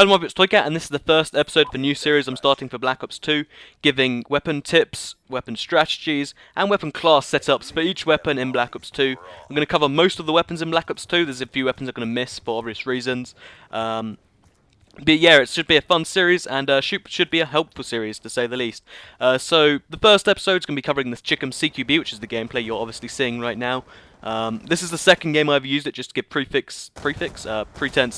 Hello, my it's Toycat, and this is the first episode of a new series I'm starting for Black Ops 2, giving weapon tips, weapon strategies, and weapon class setups for each weapon in Black Ops 2. I'm going to cover most of the weapons in Black Ops 2, there's a few weapons I'm going to miss for obvious reasons. But yeah, it should be a fun series, and should be a helpful series, to say the least. So, the first episode is going to be covering this Chicom CQB, which is the gameplay you're obviously seeing right now. This is the second game I've used it, just to give pretense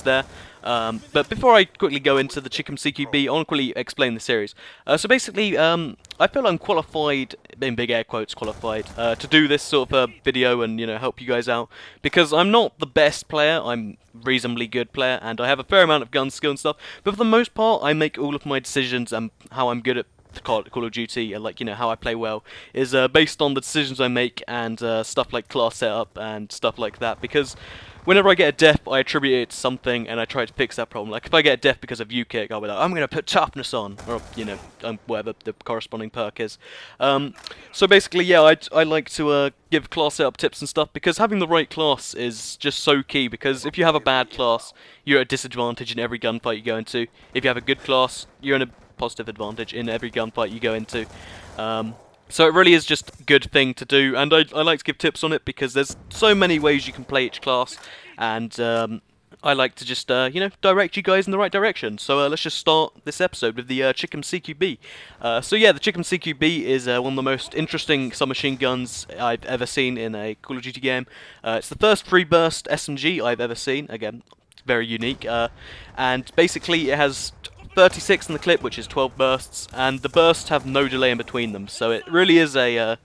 there. But before I quickly go into the Chicom CQB, I want to quickly explain the series. So basically, I feel I'm qualified, in big air quotes qualified, to do this sort of video and, help you guys out. Because I'm not the best player, I'm a reasonably good player, and I have a fair amount of gun skill and stuff. But for the most part, I make all of my decisions and how I'm good at Call of Duty, and how I play well, is based on the decisions I make and stuff like class setup and stuff like that. Because whenever I get a death, I attribute it to something and I try to fix that problem. Like if I get a death because of U-kick, I'll be like, I'm gonna put toughness on, or whatever the corresponding perk is. So basically, yeah, I like to give class setup tips and stuff, because having the right class is just so key. Because if you have a bad class, you're at a disadvantage in every gunfight you go into. If you have a good class, you're in a positive advantage in every gunfight you go into. So it really is just a good thing to do, and I like to give tips on it because there's so many ways you can play each class, and I like to just direct you guys in the right direction. So let's just start this episode with the Chicom CQB. So yeah, the Chicom CQB is one of the most interesting submachine guns I've ever seen in a Call of Duty game. It's the first free burst SMG I've ever seen. Again, very unique, and basically it has 36 in the clip, which is 12 bursts, and the bursts have no delay in between them, so it really is a,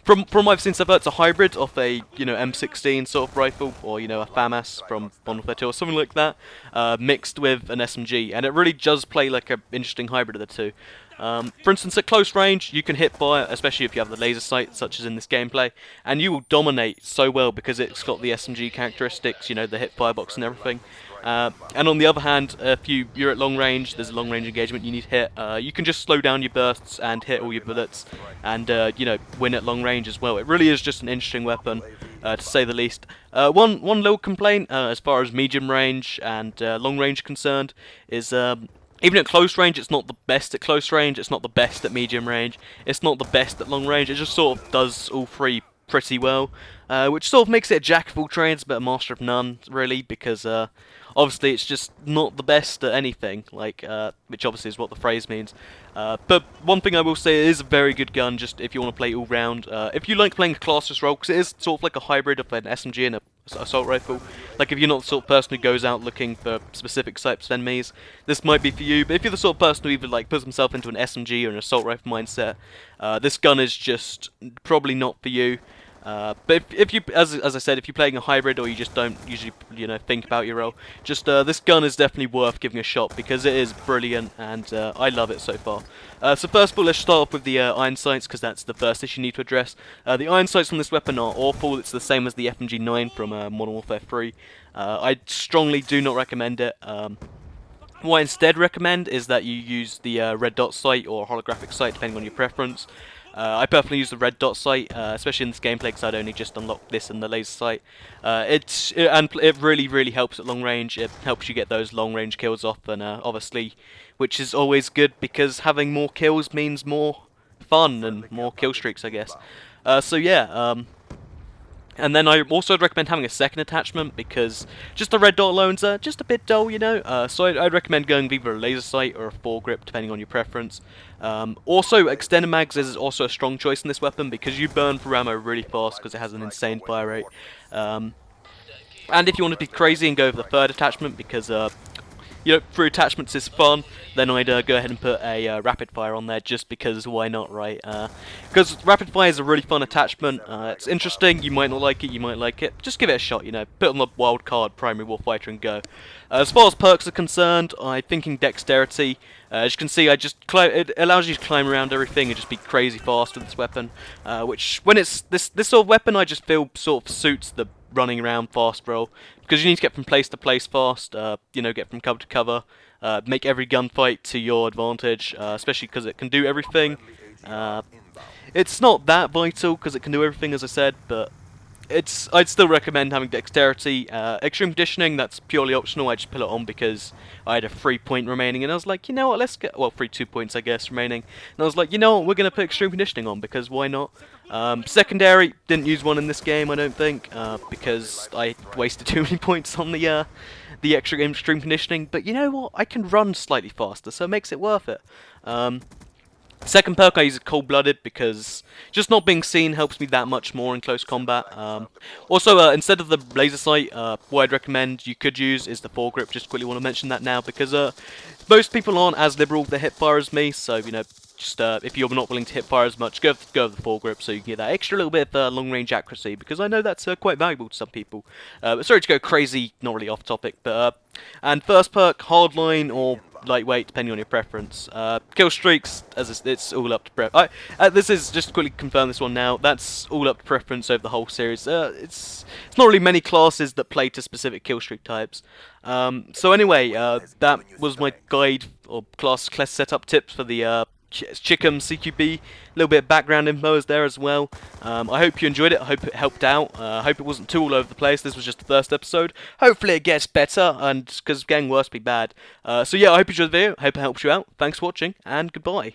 from what I've seen so far, it's a hybrid of a, M16 sort of rifle, or, a FAMAS from Modern Warfare 2 or something like that, mixed with an SMG, and it really does play like an interesting hybrid of the two. For instance, at close range, you can hit fire, especially if you have the laser sight, such as in this gameplay, and you will dominate so well because it's got the SMG characteristics, the hip firebox and everything. And on the other hand, if you're at long range, there's a long range engagement you need to hit, you can just slow down your bursts and hit all your bullets, and win at long range as well. It really is just an interesting weapon, to say the least. One little complaint, as far as medium range and long range concerned, is even at close range, it's not the best at close range, it's not the best at medium range, it's not the best at long range. It just sort of does all three pretty well, which sort of makes it a jack of all trades but a master of none, really, because obviously it's just not the best at anything, which obviously is what the phrase means. But one thing I will say, it is a very good gun, just if you want to play all round. If you like playing a classless role, because it is sort of like a hybrid of an SMG and a assault rifle. Like if you're not the sort of person who goes out looking for specific types of enemies, this might be for you. But if you're the sort of person who either puts himself into an SMG or an assault rifle mindset, this gun is just probably not for you. But if you, as I said, if you're playing a hybrid or you just don't usually, think about your role, just this gun is definitely worth giving a shot because it is brilliant, and I love it so far. So first of all, let's start off with the iron sights, because that's the first issue you need to address. The iron sights on this weapon are awful. It's the same as the FMG9 from Modern Warfare 3. I strongly do not recommend it. What I instead recommend is that you use the red dot sight or holographic sight, depending on your preference. I personally use the red dot sight, especially in this gameplay, because I'd only just unlocked this and the laser sight. It really helps at long range. It helps you get those long range kills off, and obviously, which is always good because having more kills means more fun and more kill streaks, I guess. So yeah. And then I also recommend having a second attachment, because just the red dot alone's just a bit dull, so I'd recommend going with either a laser sight or a foregrip, depending on your preference. Also, extended mags is also a strong choice in this weapon, because you burn through ammo really fast because it has an insane fire rate. And if you want to be crazy and go with the third attachment, because through attachments is fun, then I'd go ahead and put a rapid fire on there, just because why not, right? Because rapid fire is a really fun attachment. It's interesting. You might not like it, you might like it. Just give it a shot. Put on the wild card, primary warfighter, and go. As far as perks are concerned, I'm thinking dexterity. As you can see, it allows you to climb around everything and just be crazy fast with this weapon. Which, when it's this sort of weapon, I just feel sort of suits the running around fast role, because you need to get from place to place fast, get from cover to cover, make every gunfight to your advantage, especially because it can do everything. It's not that vital because it can do everything, as I said, but I'd still recommend having dexterity. Extreme conditioning, that's purely optional. I just put it on because I had a 3 point remaining, and I was like, you know what, let's get, well, 2 points I guess remaining, and I was like, you know what, we're gonna put extreme conditioning on because why not? Secondary, didn't use one in this game, I don't think, because I wasted too many points on the extra extreme conditioning. But you know what, I can run slightly faster, so it makes it worth it. Second perk I use is Cold-Blooded because just not being seen helps me that much more in close combat. Also, instead of the laser sight, what I'd recommend you could use is the Foregrip. Just quickly want to mention that now because most people aren't as liberal with the hipfire as me, so you know, just if you're not willing to hipfire as much, go with the Foregrip so you can get that extra little bit of long-range accuracy, because I know that's quite valuable to some people. But sorry to go crazy, not really off topic, but and first perk, Hardline or lightweight, depending on your preference. Killstreaks, as it's all up to preference. This is just to quickly confirm this one now. That's all up to preference over the whole series. It's not really many classes that play to specific killstreak types. So anyway, that was my guide or class setup tips for the Chicom CQB. A little bit of background info is there as well. I hope you enjoyed it. I hope it helped out. I hope it wasn't too all over the place. This was just the first episode. Hopefully it gets better, and because getting worse be bad. So yeah, I hope you enjoyed the video. I hope it helps you out. Thanks for watching, and goodbye.